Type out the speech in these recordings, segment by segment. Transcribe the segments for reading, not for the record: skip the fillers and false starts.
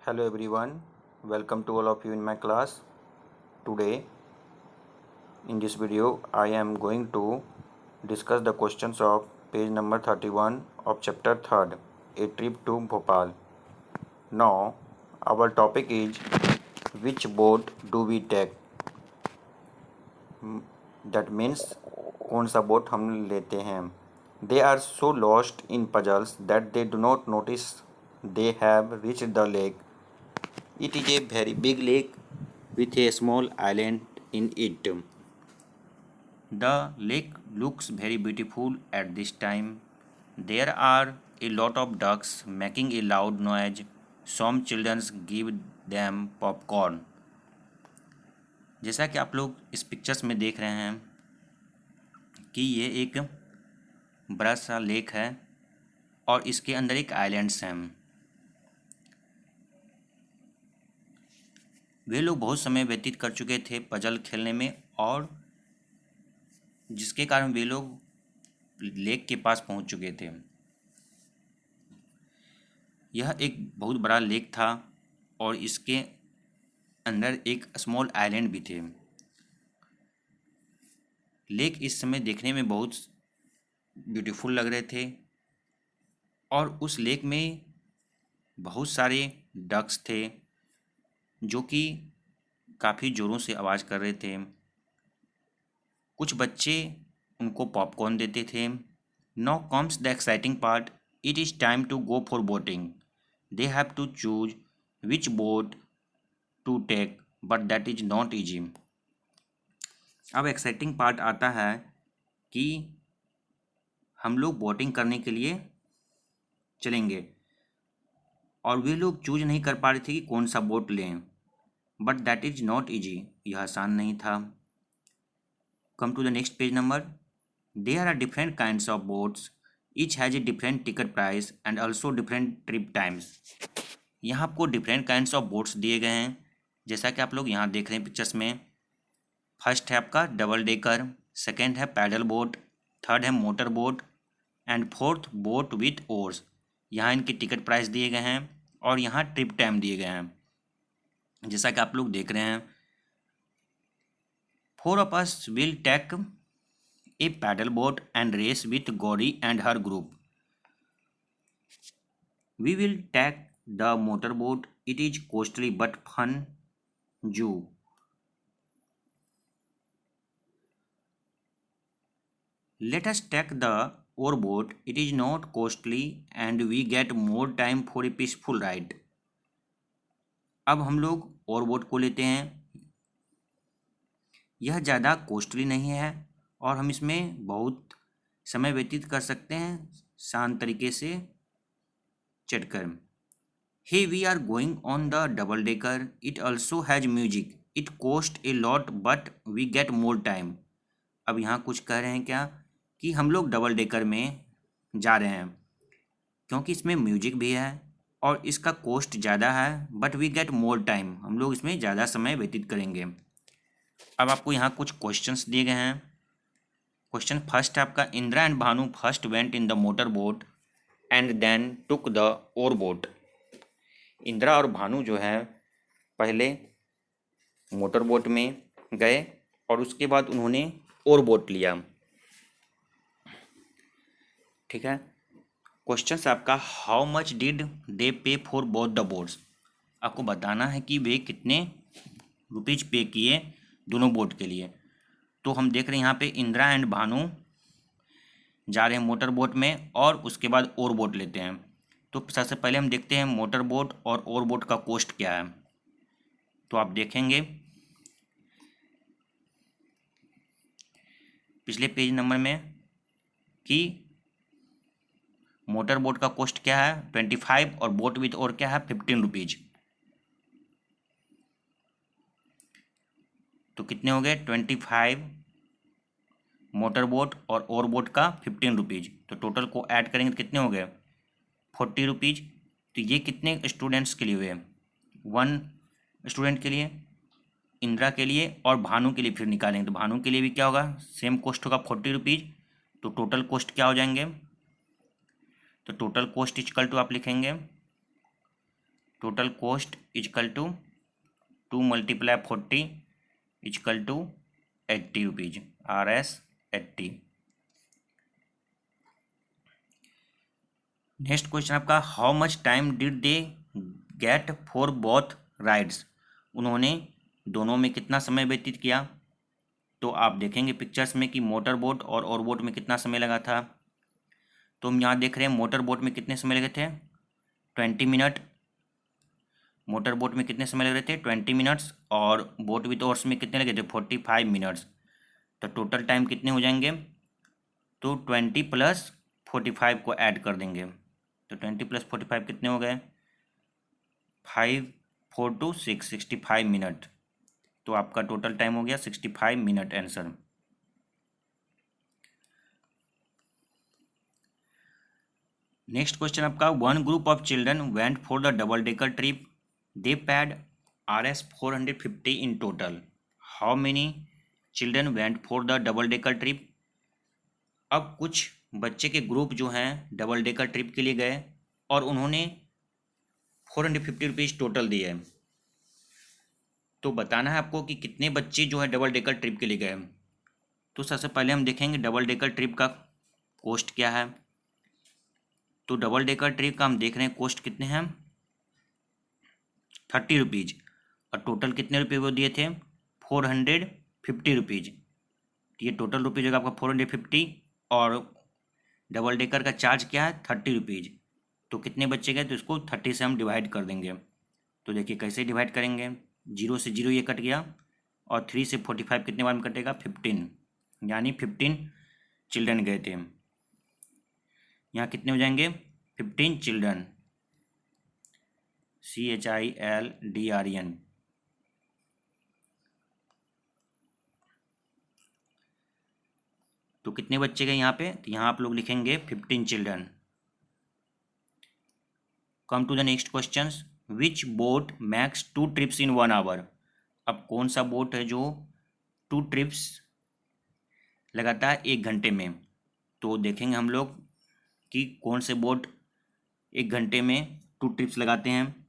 Hello everyone, welcome to all of you in my class. Today in this video I am going to discuss the questions of page number 31 of chapter 3rd, A Trip to Bhopal. Now our topic is which boat do we take? That means कौन सा boat हम लेते हैं. They are so lost in puzzles that they do not notice they have reached the lake. It is a very big lake with a small island in it. The lake looks very beautiful at this time. There are a lot of ducks making a loud noise. Some children give them popcorn. जैसा कि आप लोग इस pictures में देख रहे हैं कि ये एक बड़ा सा लेक है और इसके अंदर एक आइलैंड्स हैं. वे लोग बहुत समय व्यतीत कर चुके थे पजल खेलने में और जिसके कारण वे लोग लेक के पास पहुंच चुके थे. यह एक बहुत बड़ा लेक था और इसके अंदर एक स्मॉल आइलैंड भी थे. लेक इस समय देखने में बहुत ब्यूटीफुल लग रहे थे और उस लेक में बहुत सारे डक्स थे जो कि काफ़ी ज़ोरों से आवाज़ कर रहे थे. कुछ बच्चे उनको पॉपकॉर्न देते थे. Now comes the exciting part. It is time to go for boating. They have to choose which boat to take but that is not easy. अब एक्साइटिंग पार्ट आता है कि हम लोग बोटिंग करने के लिए चलेंगे और वे लोग चूज नहीं कर पा रहे थे कि कौन सा बोट लें. But that is not easy. यह आसान नहीं था. Come to the next page number. There are different kinds of boats. Each has a different ticket price and also different trip times. यहाँ आपको डिफरेंट काइंड्स ऑफ बोट्स दिए गए हैं जैसा कि आप लोग यहाँ देख रहे हैं पिक्चर्स में. फर्स्ट है आपका डबल डेकर, सेकेंड है पैडल बोट, थर्ड है motor boat and fourth boat with ores. यहाँ इनके टिकट प्राइस दिए गए हैं और यहाँ ट्रिप टाइम दिए गए हैं जैसा कि आप लोग देख रहे हैं. 4 of us will take a paddle boat and race with Gauri and her group. We will take the motorboat. It is costly but fun. Ju. Let us take the oarboat. It is not costly and we get more time for a peaceful ride. अब हम लोग oarboat को लेते हैं. यह ज़्यादा costly नहीं है और हम इसमें बहुत समय व्यतीत कर सकते हैं शांत तरीके से चढ़कर. Hey we are going on the double decker. It also has music. It cost a lot but we get more time. अब यहाँ कुछ कह रहे हैं क्या कि हम लोग डबल डेकर में जा रहे हैं क्योंकि इसमें म्यूजिक भी है और इसका कॉस्ट ज़्यादा है but we get more time. हम लोग इसमें ज़्यादा समय व्यतीत करेंगे. अब आपको यहाँ कुछ क्वेश्चंस दिए गए हैं. क्वेश्चन फर्स्ट है आपका. Indira and Bhanu first went in the motor boat and then took the oar boat. Indira और भानु जो है पहले मोटर बोट में गए और उसके बाद उन्होंने ओर बोट लिया. ठीक है. क्वेश्चन आपका हाउ मच डिड दे पे फॉर बोथ द बोट्स. आपको बताना है कि वे कितने रुपीज पे किए दोनों बोट के लिए. तो हम देख रहे हैं यहाँ पे इंदिरा एंड भानु जा रहे हैं मोटर बोट में और उसके बाद और बोट लेते हैं. तो सबसे पहले हम देखते हैं मोटर बोट और बोट का कॉस्ट क्या है. तो आप देखेंगे पिछले पेज नंबर में कि मोटर बोट का कॉस्ट क्या है 25 और बोट विथ और क्या है 15 रुपीज. तो कितने हो गए 25 मोटर बोट और बोट का 15 रुपीज. तो टोटल को ऐड करेंगे तो कितने हो गए 40 रुपीज. तो ये कितने स्टूडेंट्स के लिए हुए 1 स्टूडेंट के लिए, इंदिरा के लिए और भानु के लिए फिर निकालेंगे. तो भानु के लिए भी क्या होगा सेम कॉस्ट होगा 40 रुपीज. तो टोटल कॉस्ट क्या हो जाएंगे. तो टोटल कॉस्ट इक्वल टू आप लिखेंगे total cost is equal to 2 × 40 is equal to 80 rupees, RS 80। Next question आपका, how much time did they get for both rides. उन्होंने दोनों में कितना समय व्यतीत किया। तो आप देखेंगे पिक्चर्स में कि मोटर बोट और बोट में कितना समय लगा था। तो हम यहाँ देख रहे हैं मोटर बोट में कितने समय लगे थे, 20 मिनट। मोटर बोट में कितने समय लग रहे थे, 20 मिनट्स। और बोट विद ओर्स में कितने लगे थे, 45 मिनट्स। तो टोटल टाइम कितने हो जाएंगे, तो 20 + 45 को ऐड कर देंगे। तो 20 + 45 कितने हो गए, 5 4 2 6 65 मिनट। तो आपका टोटल टाइम हो गया 65 मिनट आंसर। नेक्स्ट क्वेश्चन आपका, one group of children went for the double decker trip, they pad RS 450 in total, how many children went for the double decker trip. अब कुछ बच्चे के group जो हैं double decker trip के लिए गए और उन्होंने 450 रुपीज़ टोटल दिए। तो बताना है आपको कि कितने बच्चे जो है डबल डेकर ट्रिप के लिए गए। तो सबसे पहले हम देखेंगे डबल डेकर ट्रिप का कॉस्ट क्या है। तो डबल डेकर ट्रिप का हम देख रहे हैं कॉस्ट कितने हैं, 30 रुपीज़। और टोटल कितने रुपये वो दिए थे, 450 रुपीज़। ये टोटल रुपीज़ होगा आपका 450 और डबल डेकर का चार्ज क्या है, 30 रुपीज़। तो कितने बच्चे गए, तो इसको 30 से हम डिवाइड कर देंगे। तो देखिए कैसे डिवाइड करेंगे, 0 से 0 ये कट गया और 3 से 45 कितने बार में कटेगा, 15, यानी 15 चिल्ड्रन गए थे। यहाँ कितने हो जाएंगे, 15 चिल्ड्रन, CHILDREN। तो कितने बच्चे गए यहाँ पे, तो यहाँ आप लोग लिखेंगे 15 children. Come to the next question, which boat max 2 trips in 1 hour. अब कौन सा बोट है जो 2 ट्रिप्स लगाता है 1 घंटे में। तो देखेंगे हम लोग कि कौन से बोट 1 घंटे में 2 ट्रिप्स लगाते हैं।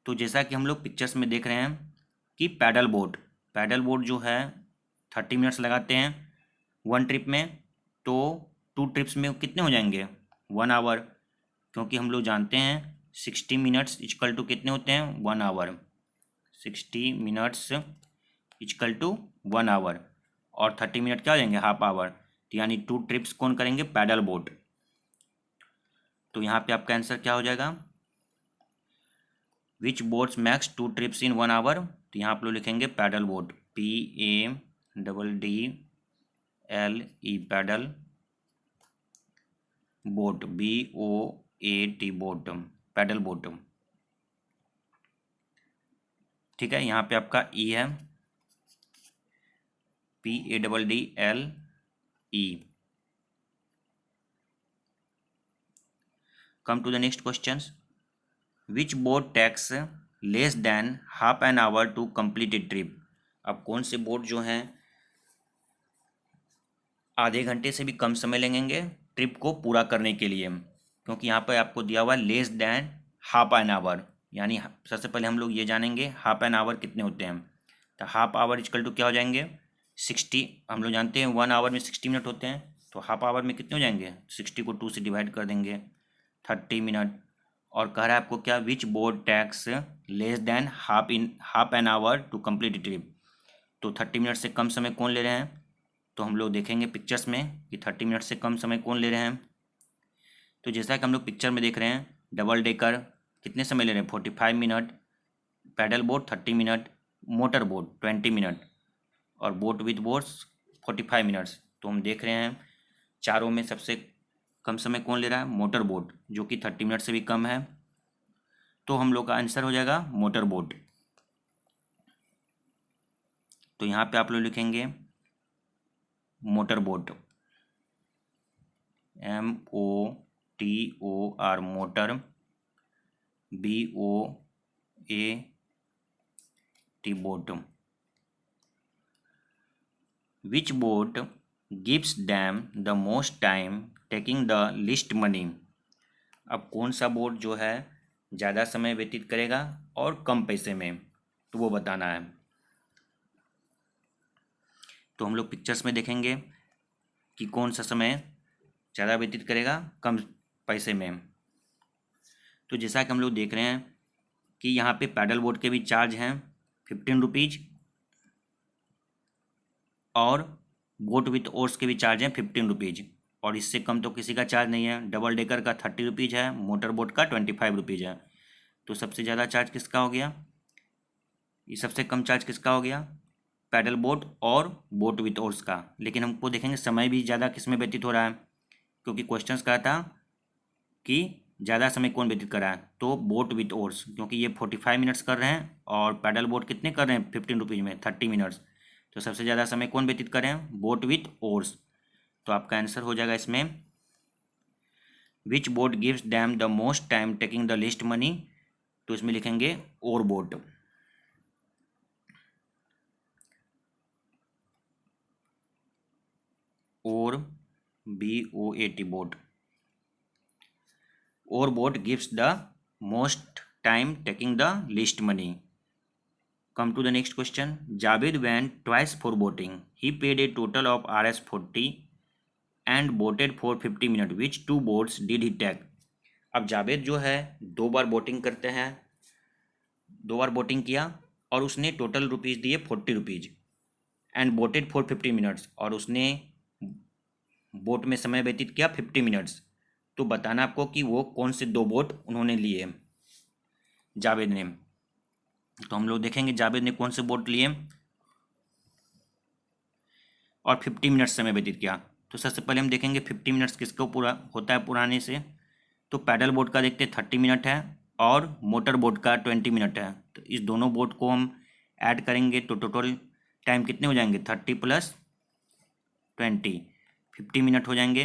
तो जैसा कि हम लोग पिक्चर्स में देख रहे हैं कि पैडल बोट जो है 30 मिनट्स लगाते हैं 1 ट्रिप में। तो 2 ट्रिप्स में कितने हो जाएंगे, 1 आवर, क्योंकि हम लोग जानते हैं 60 मिनट्स इक्वल टू कितने होते हैं, 1 hour. 60 minutes equal to 1 hour और 30 मिनट क्या हो जाएंगे, हाफ आवर। तो यानी 2 ट्रिप्स कौन करेंगे, पैडल बोट। तो यहाँ पे आपका आंसर क्या हो जाएगा, which boats makes 2 trips in 1 hour. तो यहाँ आप लोग लिखेंगे paddle boat, PADDLE paddle boat, BOAT boat, paddle boat. ठीक है, यहाँ पे आपका E है, PADDLE। Come to the next question, which boat takes less than half an hour to complete a trip. अब कौन से बोट जो हैं आधे घंटे से भी कम समय लगेंगे ट्रिप को पूरा करने के लिए, क्योंकि यहाँ पर आपको दिया हुआ है less than half an our. यानी सबसे पहले हम लोग ये जानेंगे हाफ एन आवर कितने होते हैं। तो हाफ आवर इक्वल टू क्या हो जाएंगे, 60। हम लोग जानते हैं 1 आवर में 60 मिनट होते हैं, तो हाफ आवर में कितने हो जाएंगे, 60 को 2 से डिवाइड कर देंगे, 30 मिनट। और कह रहा है आपको क्या, which boat takes less than half an hour to complete trip. तो 30 मिनट से कम समय कौन ले रहे हैं, तो हम लोग देखेंगे पिक्चर्स में कि 30 मिनट से कम समय कौन ले रहे हैं। तो जैसा कि हम लोग पिक्चर में देख रहे हैं, डबल डेकर कितने समय ले रहे हैं, 45 minute, paddle boat 30 minute, motor boat 20 minute और बोट विद बोट्स 45 मिनट्स। तो हम देख रहे हैं चारों में सबसे कम समय कौन ले रहा है, मोटर बोट, जो कि 30 मिनट से भी कम है। तो हम लोग का आंसर हो जाएगा मोटर बोट। तो यहाँ पे आप लोग लिखेंगे motor boat, MOTOR motor, BOAT boat. Which boat gives them the most time taking the least money. अब कौन सा बोट जो है ज़्यादा समय व्यतीत करेगा और कम पैसे में, तो वो बताना है। तो हम लोग पिक्चर्स में देखेंगे कि कौन सा समय ज़्यादा व्यतीत करेगा कम पैसे में। तो जैसा कि हम लोग देख रहे हैं कि यहाँ पे पैडल बोट के भी चार्ज हैं 15 रुपीज़ और बोट विथ ओर्स के भी चार्ज हैं 15 रुपीज़, और इससे कम तो किसी का चार्ज नहीं है। डबल डेकर का 30 रुपीज़ है, मोटर बोट का 25 रुपीज़ है। तो सबसे ज़्यादा चार्ज किसका हो गया, ये सबसे कम चार्ज किसका हो गया, पैडल बोट और बोट विथ ओर्स का। लेकिन हमको देखेंगे समय भी ज़्यादा किस में व्यतीत हो रहा है, क्योंकि क्वेश्चंस कहा था कि ज़्यादा समय कौन व्यतीत कर रहा है, तो बोट विथ ओर्स, क्योंकि ये 45 मिनट्स कर रहे हैं और पैडल बोट कितने कर रहे हैं 15 रुपीज़ में 30 मिनट्स। तो सबसे ज़्यादा समय कौन व्यतीत कर रहे हैं, बोट विथ ओर्स। तो आपका आंसर हो जाएगा इसमें which boat gives them the most time taking the least money. तो इसमें लिखेंगे ओर बोट। और BOAT बोट, और boat gives the most time taking the least money. Come to the next question. Javed went twice for boating. He paid a total of Rs 40 and boated for 50 minutes. Which two boats did he take? अब जावेद जो है 2 बार boating करते हैं, 2 बार boating किया और उसने total rupees दिए 40 rupees and Botad for 50 minutes, और उसने बोट में समय व्यतीत किया 50 मिनट्स। तो बताना आपको कि वो कौन से 2 बोट उन्होंने लिए जावेद ने। तो हम लोग देखेंगे जावेद ने कौन से बोट लिए और 50 मिनट्स समय व्यतीत किया। तो सबसे पहले हम देखेंगे 50 मिनट्स किसको पूरा होता है पुराने से। तो पैडल बोट का देखते 30 मिनट है और मोटर बोट का 20 मिनट है। तो इस दोनों बोट को हम ऐड करेंगे तो टोटल टाइम कितने हो जाएंगे, 30 + 20 50 मिनट हो जाएंगे।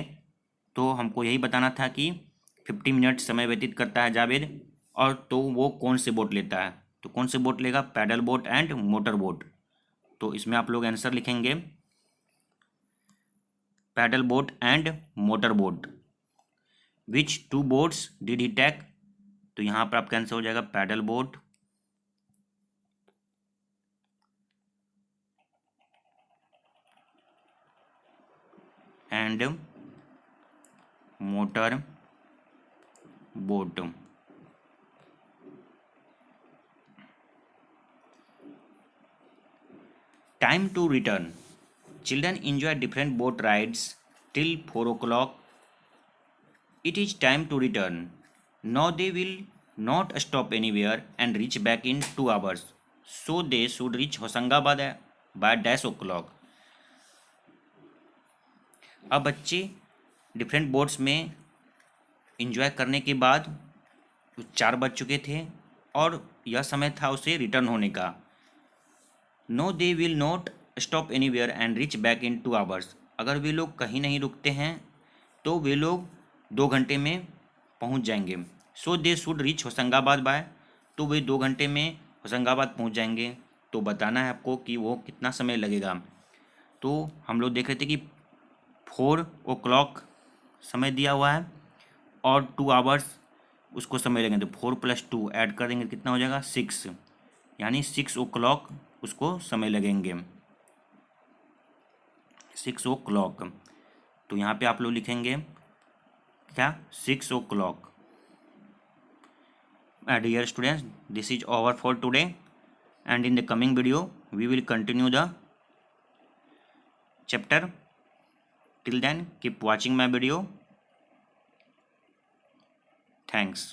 तो हमको यही बताना था कि 50 मिनट समय व्यतीत करता है जावेद, और तो वो कौन से बोट लेता है। तो कौन से बोट लेगा, paddle boat and motor boat. तो इसमें आप लोग आंसर लिखेंगे paddle boat and motor boat. Which 2 boats did he take. तो यहाँ पर आपका आंसर हो जाएगा paddle boat and motor boat. Time to return. Children enjoy different boat rides till 4 o'clock. It is time to return. Now they will not stop anywhere and reach back in 2 hours. So they should reach Hosangabad by -o'clock. अब बच्चे different boats में enjoy करने के बाद 4 बज चुके थे और यह समय था उसे रिटर्न होने का। No they will not stop anywhere and reach back in 2 hours. अगर वे लोग कहीं नहीं रुकते हैं तो वे लोग 2 घंटे में पहुंच जाएंगे। So they should reach Hoshangabad by. तो वे 2 घंटे में होशंगाबाद पहुंच जाएंगे। तो बताना है आपको कि वो कितना समय लगेगा। तो हम लोग देख रहे थे कि 4 o'clock समय दिया हुआ है और 2 आवर्स उसको समय लगेंगे। तो 4 + 2 ऐड कर देंगे कितना हो जाएगा 6, यानी 6 o'clock उसको समय लगेंगे 6 o'clock। तो यहाँ पे आप लोग लिखेंगे क्या 6 o'clock। Dear students, this is over for today, and in the coming video we will continue the chapter. Till then, keep watching my video. Thanks.